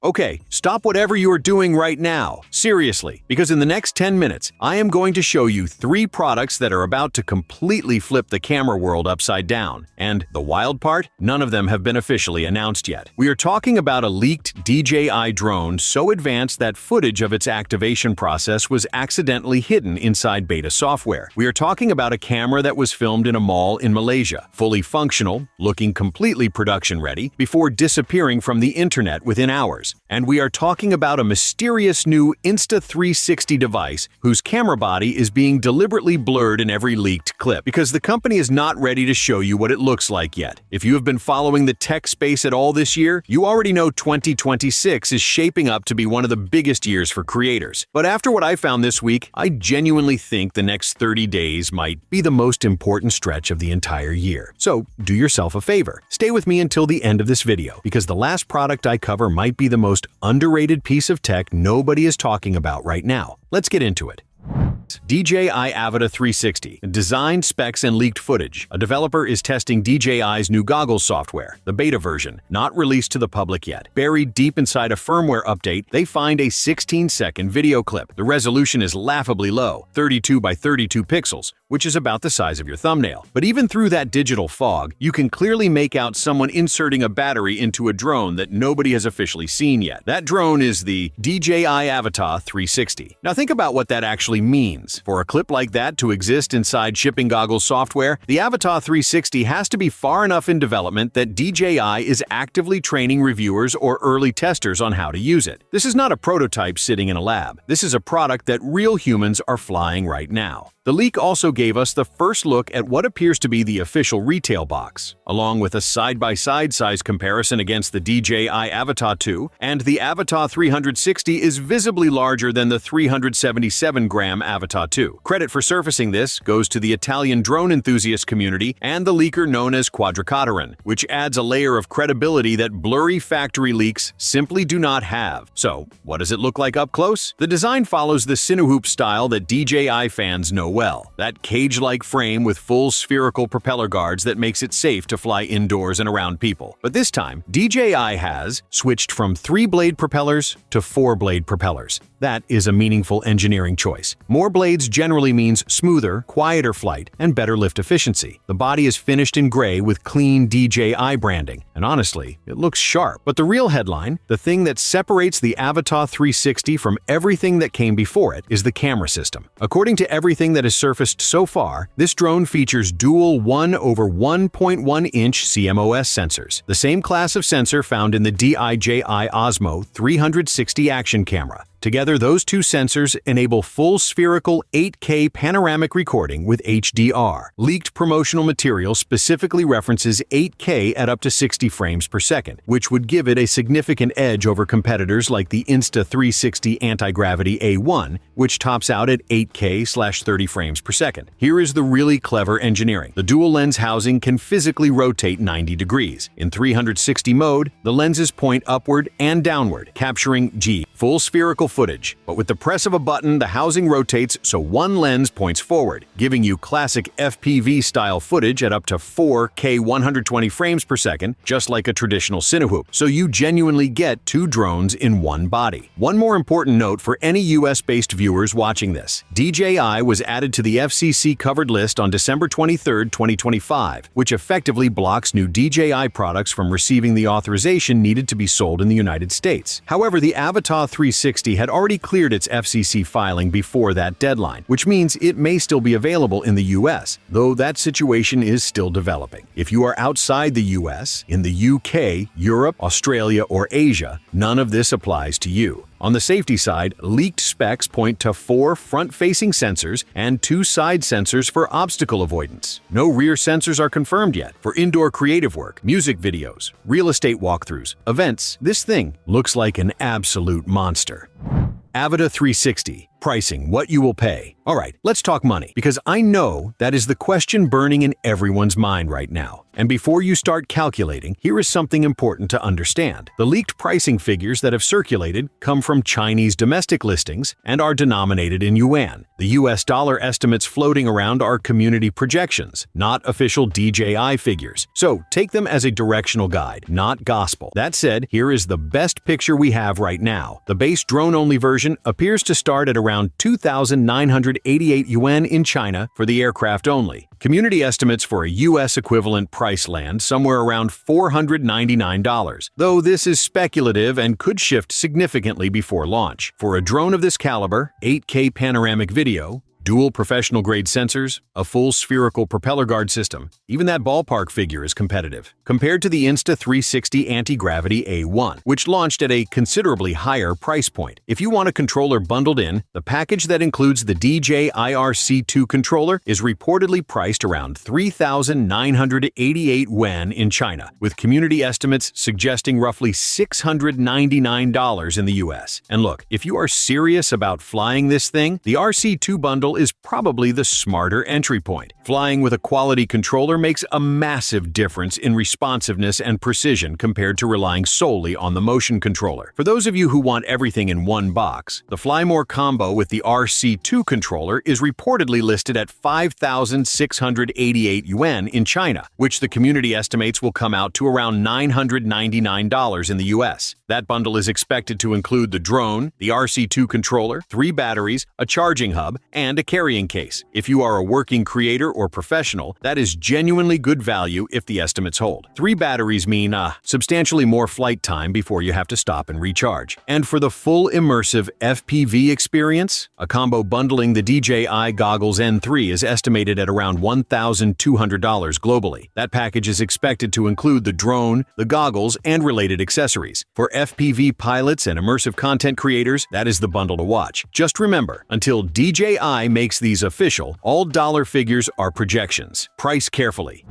Okay, stop whatever you are doing right now, seriously, because in the next 10 minutes, I am going to show you 3 products that are about to completely flip the camera world upside down. And the wild part? None of them have been officially announced yet. We are talking about a leaked DJI drone so advanced that footage of its activation process was accidentally hidden inside beta software. We are talking about a camera that was filmed in a mall in Malaysia, fully functional, looking completely production-ready, before disappearing from the internet within hours. And we are talking about a mysterious new Insta360 device whose camera body is being deliberately blurred in every leaked clip because the company is not ready to show you what it looks like yet. If you have been following the tech space at all this year, you already know 2026 is shaping up to be one of the biggest years for creators. But after what I found this week, I genuinely think the next 30 days might be the most important stretch of the entire year. So do yourself a favor. Stay with me until the end of this video because the last product I cover might be the most underrated piece of tech nobody is talking about right now. Let's get into it. DJI Avata 360. Design, specs, and leaked footage. A developer is testing DJI's new goggles software, the beta version, not released to the public yet. Buried deep inside a firmware update, they find a 16-second video clip. The resolution is laughably low, 32 by 32 pixels, which is about the size of your thumbnail. But even through that digital fog, you can clearly make out someone inserting a battery into a drone that nobody has officially seen yet. That drone is the DJI Avata 360. Now think about what that actually means. For a clip like that to exist inside shipping goggles software, the Avata 360 has to be far enough in development that DJI is actively training reviewers or early testers on how to use it. This is not a prototype sitting in a lab. This is a product that real humans are flying right now. The leak also gave us the first look at what appears to be the official retail box, along with a side-by-side size comparison against the DJI Avata 2, and the Avata 360 is visibly larger than the 377-gram Avata 2. Credit for surfacing this goes to the Italian drone enthusiast community and the leaker known as Quadricateran, which adds a layer of credibility that blurry factory leaks simply do not have. So, what does it look like up close? The design follows the Cinehoop style that DJI fans know well. That cage-like frame with full spherical propeller guards that makes it safe to fly indoors and around people. But this time, DJI has switched from 3-blade propellers to 4-blade propellers. That is a meaningful engineering choice. More blades generally means smoother, quieter flight, and better lift efficiency. The body is finished in gray with clean DJI branding, and honestly, it looks sharp. But the real headline, the thing that separates the Avata 360 from everything that came before it, is the camera system. According to everything that has surfaced so far, this drone features dual 1/1.1-inch CMOS sensors, the same class of sensor found in the DJI Osmo 360 action camera. Together, those two sensors enable full spherical 8K panoramic recording with HDR. Leaked promotional material specifically references 8K at up to 60 frames per second, which would give it a significant edge over competitors like the Insta360 Anti-Gravity A1, which tops out at 8K/30 frames per second. Here is the really clever engineering. The dual lens housing can physically rotate 90 degrees. In 360 mode, the lenses point upward and downward, capturing full spherical footage. But with the press of a button, the housing rotates so one lens points forward, giving you classic FPV-style footage at up to 4K 120 frames per second, just like a traditional Cinehoop. So you genuinely get 2 drones in one body. One more important note for any US-based viewers watching this. DJI was added to the FCC covered list on December 23, 2025, which effectively blocks new DJI products from receiving the authorization needed to be sold in the United States. However, the Avata 360 had already cleared its FCC filing before that deadline, which means it may still be available in the US, though that situation is still developing. If you are outside the US, in the UK, Europe, Australia, or Asia, none of this applies to you. On the safety side, leaked specs point to 4 front-facing sensors and 2 side sensors for obstacle avoidance. No rear sensors are confirmed yet. For indoor creative work, music videos, real estate walkthroughs, events, this thing looks like an absolute monster. Avata 360. Pricing, what you will pay. All right, let's talk money, because I know that is the question burning in everyone's mind right now. And before you start calculating, here is something important to understand. The leaked pricing figures that have circulated come from Chinese domestic listings and are denominated in yuan. The US dollar estimates floating around are community projections, not official DJI figures. So take them as a directional guide, not gospel. That said, here is the best picture we have right now. The base drone-only version appears to start at around 2,988 yuan in China for the aircraft only. Community estimates for a US equivalent price land somewhere around $499, though this is speculative and could shift significantly before launch. For a drone of this caliber, 8K panoramic video, dual professional-grade sensors, a full spherical propeller guard system, even that ballpark figure is competitive. Compared to the Insta360 Anti-Gravity A1, which launched at a considerably higher price point. If you want a controller bundled in, the package that includes the DJI RC2 controller is reportedly priced around 3,988 yuan in China, with community estimates suggesting roughly $699 in the US. And look, if you are serious about flying this thing, the RC2 bundle is probably the smarter entry point. Flying with a quality controller makes a massive difference in responsiveness and precision compared to relying solely on the motion controller. For those of you who want everything in one box, the Fly More combo with the RC2 controller is reportedly listed at 5,688 yuan in China, which the community estimates will come out to around $999 in the US. That bundle is expected to include the drone, the RC2 controller, 3 batteries, a charging hub, and a carrying case. If you are a working creator or professional, that is genuinely good value if the estimates hold. 3 batteries mean substantially more flight time before you have to stop and recharge. And for the full immersive FPV experience, a combo bundling the DJI Goggles N3 is estimated at around $1,200 globally. That package is expected to include the drone, the goggles, and related accessories. For FPV pilots and immersive content creators, that is the bundle to watch. Just remember, until DJI makes these official, all dollar figures are projections. Price carefully.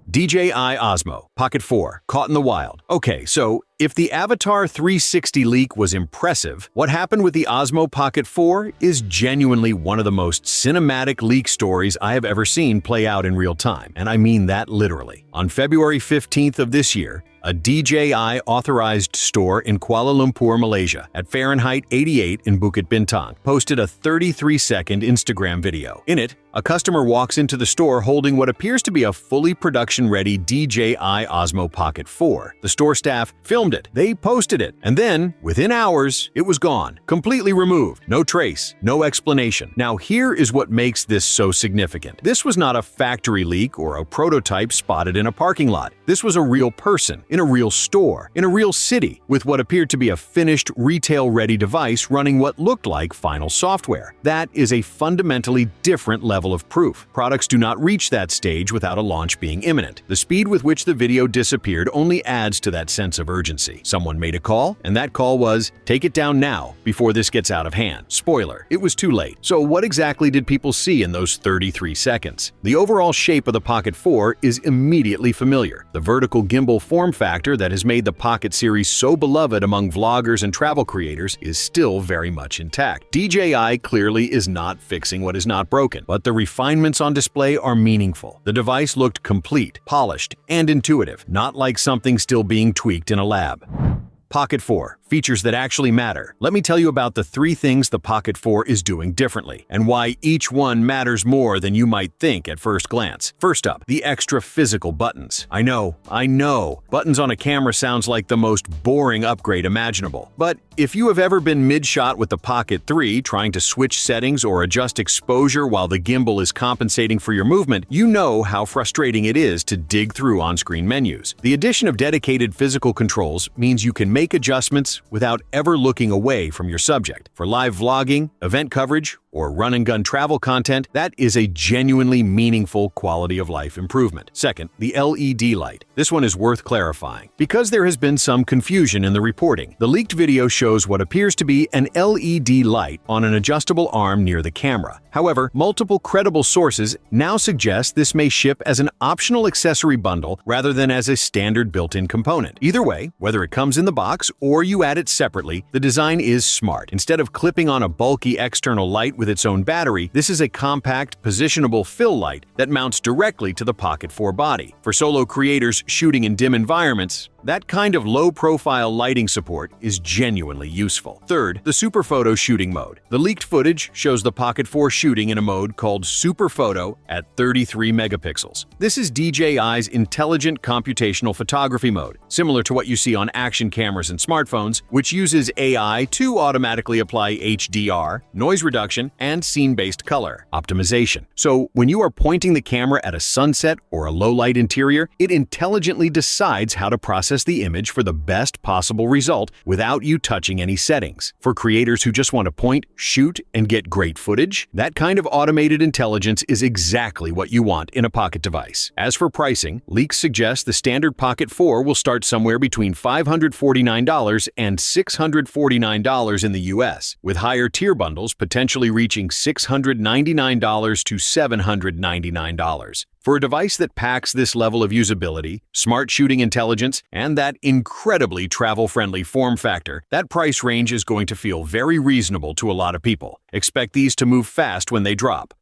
DJI Osmo Pocket 4, caught in the wild. Okay, so if the Avatar 360 leak was impressive, what happened with the Osmo Pocket 4 is genuinely one of the most cinematic leak stories I have ever seen play out in real time, and I mean that literally. On February 15th of this year, a DJI authorized store in Kuala Lumpur, Malaysia, at Fahrenheit 88 in Bukit Bintang, posted a 33-second Instagram video. In it, a customer walks into the store holding what appears to be a fully production-ready DJI Osmo Pocket 4. The store staff filmed it, they posted it, and then, within hours, it was gone, completely removed, no trace, no explanation. Now here is what makes this so significant. This was not a factory leak or a prototype spotted in a parking lot. This was a real person, in a real store, in a real city, with what appeared to be a finished, retail-ready device running what looked like final software. That is a fundamentally different level of proof. Products do not reach that stage without a launch being imminent. The speed with which the video disappeared only adds to that sense of urgency. Someone made a call, and that call was, "Take it down now, before this gets out of hand." Spoiler, it was too late. So what exactly did people see in those 33 seconds? The overall shape of the Pocket 4 is immediately familiar. The vertical gimbal form factor that has made the Pocket series so beloved among vloggers and travel creators is still very much intact. DJI clearly is not fixing what is not broken, but the refinements on display are meaningful. The device looked complete, polished, and intuitive, not like something still being tweaked in a lab. Pocket 4. Features that actually matter. Let me tell you about the 3 things the Pocket 4 is doing differently, and why each one matters more than you might think at first glance. First up, the extra physical buttons. I know. Buttons on a camera sounds like the most boring upgrade imaginable. But if you have ever been mid-shot with the Pocket 3 trying to switch settings or adjust exposure while the gimbal is compensating for your movement, you know how frustrating it is to dig through on-screen menus. The addition of dedicated physical controls means you can make adjustments without ever looking away from your subject. For live vlogging, event coverage, or run-and-gun travel content, that is a genuinely meaningful quality of life improvement. Second, the LED light. This one is worth clarifying, because there has been some confusion in the reporting. The leaked video shows what appears to be an LED light on an adjustable arm near the camera. However, multiple credible sources now suggest this may ship as an optional accessory bundle rather than as a standard built-in component. Either way, whether it comes in the box or you at it separately, the design is smart. Instead of clipping on a bulky external light with its own battery, this is a compact, positionable fill light that mounts directly to the Pocket 4 body. For solo creators shooting in dim environments, that kind of low-profile lighting support is genuinely useful. Third, the Super Photo shooting mode. The leaked footage shows the Pocket 4 shooting in a mode called Super Photo at 33 megapixels. This is DJI's intelligent computational photography mode, similar to what you see on action cameras and smartphones, which uses AI to automatically apply HDR, noise reduction, and scene-based color optimization. So when you are pointing the camera at a sunset or a low-light interior, it intelligently decides how to process the image for the best possible result without you touching any settings. For creators who just want to point, shoot, and get great footage, that kind of automated intelligence is exactly what you want in a Pocket device. As for pricing, leaks suggest the standard Pocket 4 will start somewhere between $549 and $649 in the US, with higher tier bundles potentially reaching $699 to $799. For a device that packs this level of usability, smart shooting intelligence, and that incredibly travel-friendly form factor, that price range is going to feel very reasonable to a lot of people. Expect these to move fast when they drop.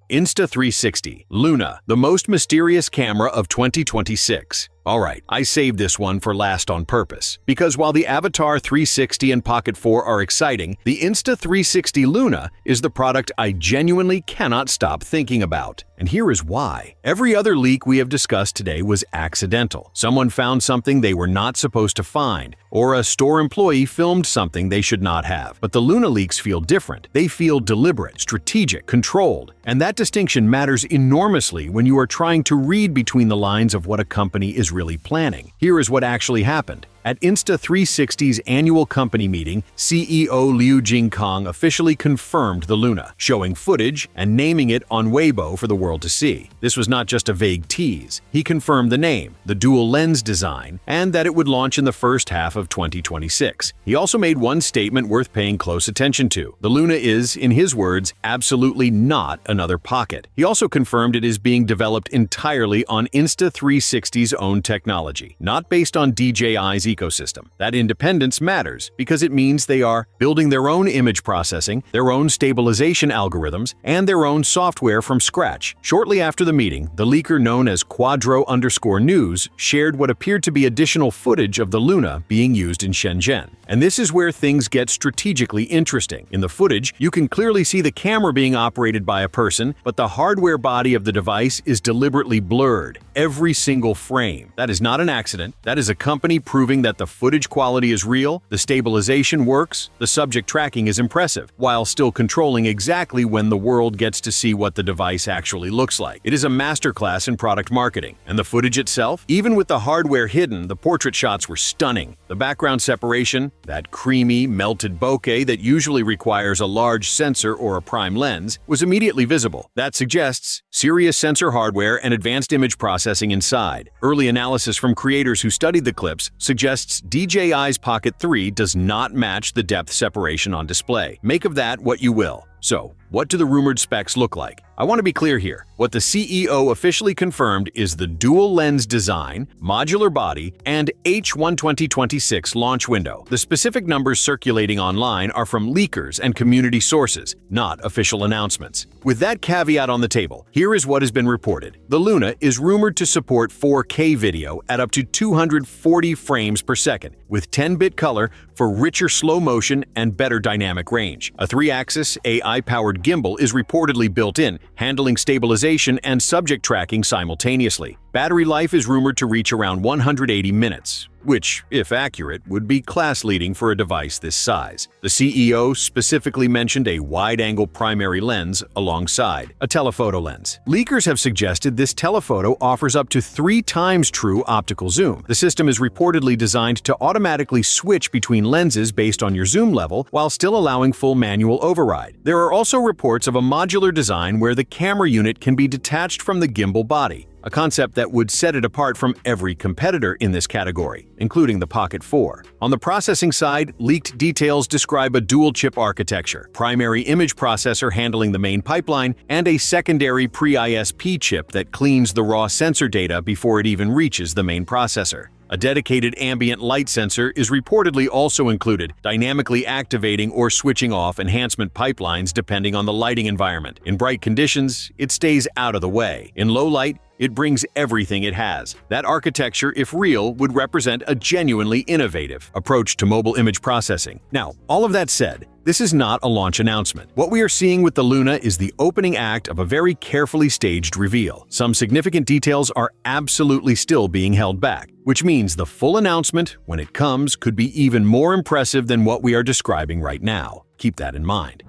Insta360 Luna, the most mysterious camera of 2026. Alright, I saved this one for last on purpose, because while the Avatar 360 and Pocket 4 are exciting, the Insta360 Luna is the product I genuinely cannot stop thinking about. And here is why. Every other leak we have discussed today was accidental. Someone found something they were not supposed to find, or a store employee filmed something they should not have. But the Luna leaks feel different. They feel deliberate, strategic, controlled. And that distinction matters enormously when you are trying to read between the lines of what a company is really planning. Here is what actually happened. At Insta360's annual company meeting, CEO Liu Jingkong officially confirmed the Luna, showing footage and naming it on Weibo for the world to see. This was not just a vague tease. He confirmed the name, the dual lens design, and that it would launch in the first half of 2026. He also made one statement worth paying close attention to. The Luna is, in his words, absolutely not another Pocket. He also confirmed it is being developed entirely on Insta360's own technology, not based on DJI's ecosystem. That independence matters because it means they are building their own image processing, their own stabilization algorithms, and their own software from scratch. Shortly after the meeting, the leaker known as Quadro_News shared what appeared to be additional footage of the Luna being used in Shenzhen. And this is where things get strategically interesting. In the footage, you can clearly see the camera being operated by a person, but the hardware body of the device is deliberately blurred. Every single frame. That is not an accident. That is a company proving that the footage quality is real, the stabilization works, the subject tracking is impressive, while still controlling exactly when the world gets to see what the device actually looks like. It is a masterclass in product marketing. And the footage itself? Even with the hardware hidden, the portrait shots were stunning. The background separation, that creamy, melted bokeh that usually requires a large sensor or a prime lens, was immediately visible. That suggests serious sensor hardware and advanced image processing inside. Early analysis from creators who studied the clips suggests DJI's Pocket 3 does not match the depth separation on display. Make of that what you will. So, what do the rumored specs look like? I want to be clear here. What the CEO officially confirmed is the dual lens design, modular body, and H1 2026 launch window. The specific numbers circulating online are from leakers and community sources, not official announcements. With that caveat on the table, here is what has been reported. The Luna is rumored to support 4K video at up to 240 frames per second, with 10-bit color for richer slow motion and better dynamic range. A 3-axis AI-powered gimbal is reportedly built in, handling stabilization and subject tracking simultaneously. Battery life is rumored to reach around 180 minutes, which, if accurate, would be class-leading for a device this size. The CEO specifically mentioned a wide-angle primary lens alongside a telephoto lens. Leakers have suggested this telephoto offers up to 3 times true optical zoom. The system is reportedly designed to automatically switch between lenses based on your zoom level while still allowing full manual override. There are also reports of a modular design where the camera unit can be detached from the gimbal body, a concept that would set it apart from every competitor in this category, including the Pocket 4. On the processing side, leaked details describe a dual-chip architecture, primary image processor handling the main pipeline, and a secondary pre-ISP chip that cleans the raw sensor data before it even reaches the main processor. A dedicated ambient light sensor is reportedly also included, dynamically activating or switching off enhancement pipelines depending on the lighting environment. In bright conditions, it stays out of the way. In low light, it brings everything it has. That architecture, if real, would represent a genuinely innovative approach to mobile image processing. Now, all of that said, this is not a launch announcement. What we are seeing with the Luna is the opening act of a very carefully staged reveal. Some significant details are absolutely still being held back, which means the full announcement, when it comes, could be even more impressive than what we are describing right now. Keep that in mind.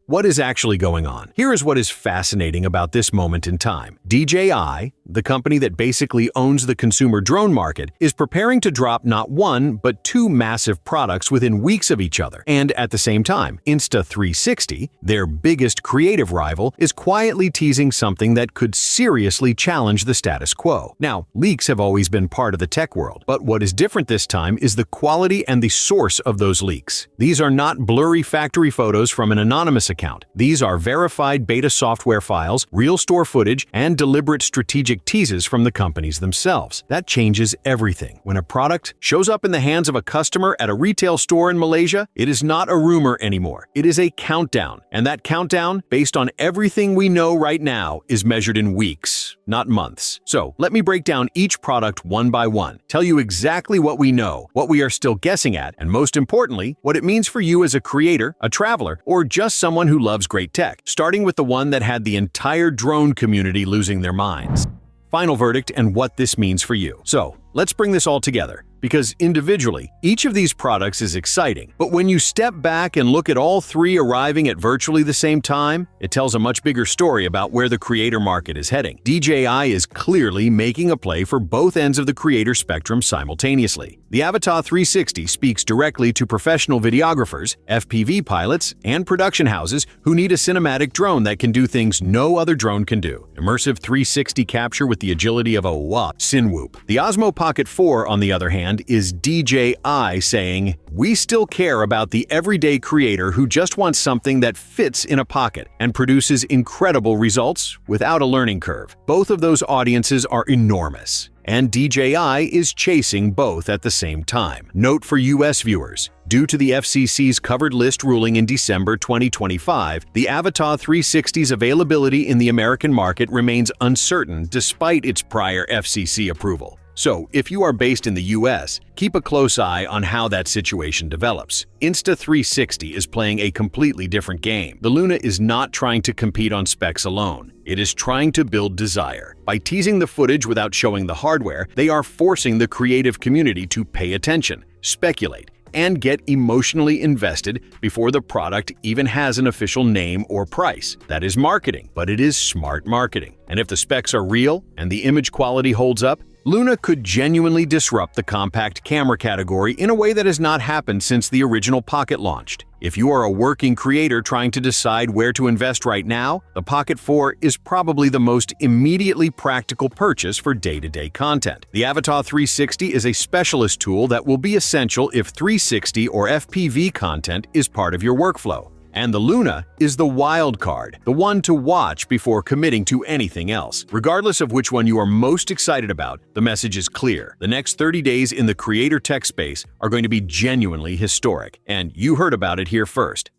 What is actually going on? Here is what is fascinating about this moment in time. DJI, the company that basically owns the consumer drone market, is preparing to drop not one, but two massive products within weeks of each other. And at the same time, Insta360, their biggest creative rival, is quietly teasing something that could seriously challenge the status quo. Now, leaks have always been part of the tech world, but what is different this time is the quality and the source of those leaks. These are not blurry factory photos from an anonymous account. These are verified beta software files, real store footage, and deliberate strategic teases from the companies themselves. That changes everything. When a product shows up in the hands of a customer at a retail store in Malaysia, it is not a rumor anymore. It is a countdown. And that countdown, based on everything we know right now, is measured in weeks, not months. So let me break down each product one by one, tell you exactly what we know, what we are still guessing at, and most importantly, what it means for you as a creator, a traveler, or just someone who loves great tech, starting with the one that had the entire drone community losing their minds. Final verdict and what this means for you. So, let's bring this all together, because individually, each of these products is exciting. But when you step back and look at all three arriving at virtually the same time, it tells a much bigger story about where the creator market is heading. DJI is clearly making a play for both ends of the creator spectrum simultaneously. The Avata 360 speaks directly to professional videographers, FPV pilots, and production houses who need a cinematic drone that can do things no other drone can do. Immersive 360 capture with the agility of a Sinwhoop. The Osmo Pocket 4, on the other hand, is DJI saying, we still care about the everyday creator who just wants something that fits in a pocket and produces incredible results without a learning curve. Both of those audiences are enormous, and DJI is chasing both at the same time. Note for US viewers, due to the FCC's covered list ruling in December 2025, the Avata 360's availability in the American market remains uncertain despite its prior FCC approval. So, if you are based in the US, keep a close eye on how that situation develops. Insta360 is playing a completely different game. The Luna is not trying to compete on specs alone. It is trying to build desire. By teasing the footage without showing the hardware, they are forcing the creative community to pay attention, speculate, and get emotionally invested before the product even has an official name or price. That is marketing, but it is smart marketing. And if the specs are real and the image quality holds up, Luna could genuinely disrupt the compact camera category in a way that has not happened since the original Pocket launched. If you are a working creator trying to decide where to invest right now, the Pocket 4 is probably the most immediately practical purchase for day-to-day content. The Avata 360 is a specialist tool that will be essential if 360 or FPV content is part of your workflow. And the Luna is the wild card, the one to watch before committing to anything else. Regardless of which one you are most excited about, the message is clear. The next 30 days in the creator tech space are going to be genuinely historic, and you heard about it here first.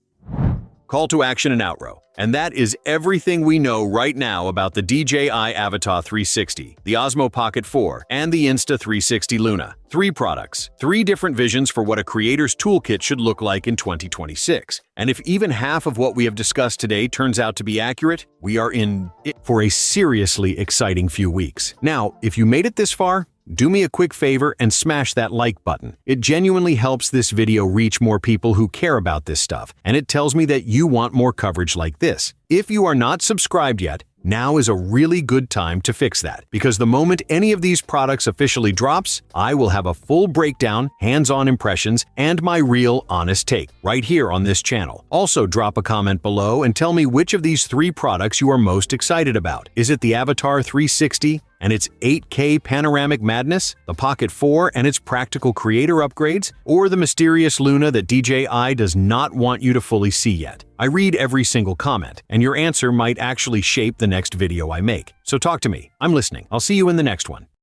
Call to action and outro. And that is everything we know right now about the DJI Avata 360, the Osmo Pocket 4, and the Insta360 Luna. 3 products, 3 different visions for what a creator's toolkit should look like in 2026. And if even half of what we have discussed today turns out to be accurate, we are in it for a seriously exciting few weeks. Now, if you made it this far, do me a quick favor and smash that like button. It genuinely helps this video reach more people who care about this stuff, and it tells me that you want more coverage like this. If you are not subscribed yet, now is a really good time to fix that, because the moment any of these products officially drops, I will have a full breakdown, hands-on impressions, and my real honest take right here on this channel. Also, drop a comment below and tell me which of these 3 products you are most excited about. Is it the Avata 360 and its 8K panoramic madness, the Pocket 4 and its practical creator upgrades, or the mysterious Luna that DJI does not want you to fully see yet? I read every single comment, and your answer might actually shape the next video I make. So talk to me. I'm listening. I'll see you in the next one.